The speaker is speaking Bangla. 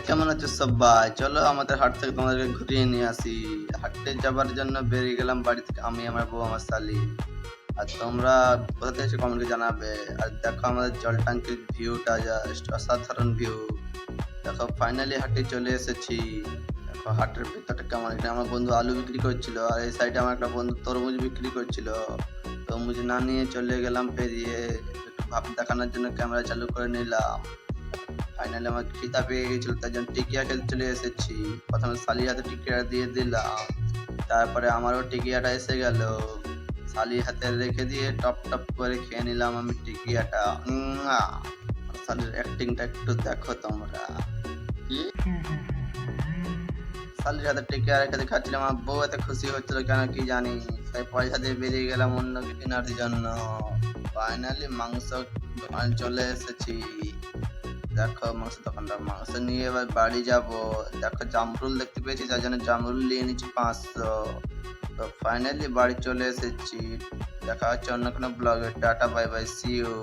কেমন আছো সবাই? চলো আমাদের হাট থেকে তোমাদেরকে ঘুরিয়ে নিয়ে আসি। হাঁটতে যাবার জন্য বেরিয়ে গেলাম বাড়ি থেকে আমি, আমার বউ, আমার শালি। আর তোমরা কোথা থেকে এসে কমেন্টে জানাবে। আর দেখো আমাদের জল ট্যাঙ্কির ভিউটা, জাস্ট অসাধারণ ভিউ। দেখো ফাইনালি হাটে চলে এসেছি। দেখো হাটের ভিতরটা কেমন। এখানে আমার বন্ধু আলু বিক্রি করছিল, আর এই সাইডে আমার একটা বন্ধু তরমুজ বিক্রি করছিল। তরমুজ না নিয়ে চলে গেলাম পেরিয়ে, একটু ভাব দেখানোর জন্য ক্যামেরা চালু করে নিলাম। ফাইনালি আমার খিদা পেয়ে গেছিল, তার জন্য টিকিয়া খেতে চলে এসেছি। প্রথমে শালির হাতে টিকিয়া দিয়ে দিলাম, তারপরে আমারও টিকিয়াটা এসে গেল। শালির হাতে রেখে দিয়ে টপ টপ করে খেয়ে নিলাম আমি টিকিয়াটা। শালির অ্যাক্টিংটা একটু দেখো তোমরা। কি শালির হাতে টিকিয়া রেখে খাচ্ছিলাম, আমার বউ এত খুশি হচ্ছিল কেন কি জানি, তাই পয়সা দিয়ে বেরিয়ে গেলাম অন্য কেনার জন্য। ফাইনালি মাংস দোকানে চলে এসেছি। দেখো মাংস দোকানটা, মাংস নিয়ে এবার বাড়ি যাব। দেখো জামরুল দেখতে পেয়েছি, যার জন্য জামরুল নিয়ে নিচ্ছি 500। তো ফাইনালি বাড়ি চলে এসেছি। দেখা হচ্ছে অন্য কোনো ব্লগে। Tata, bye bye, see you.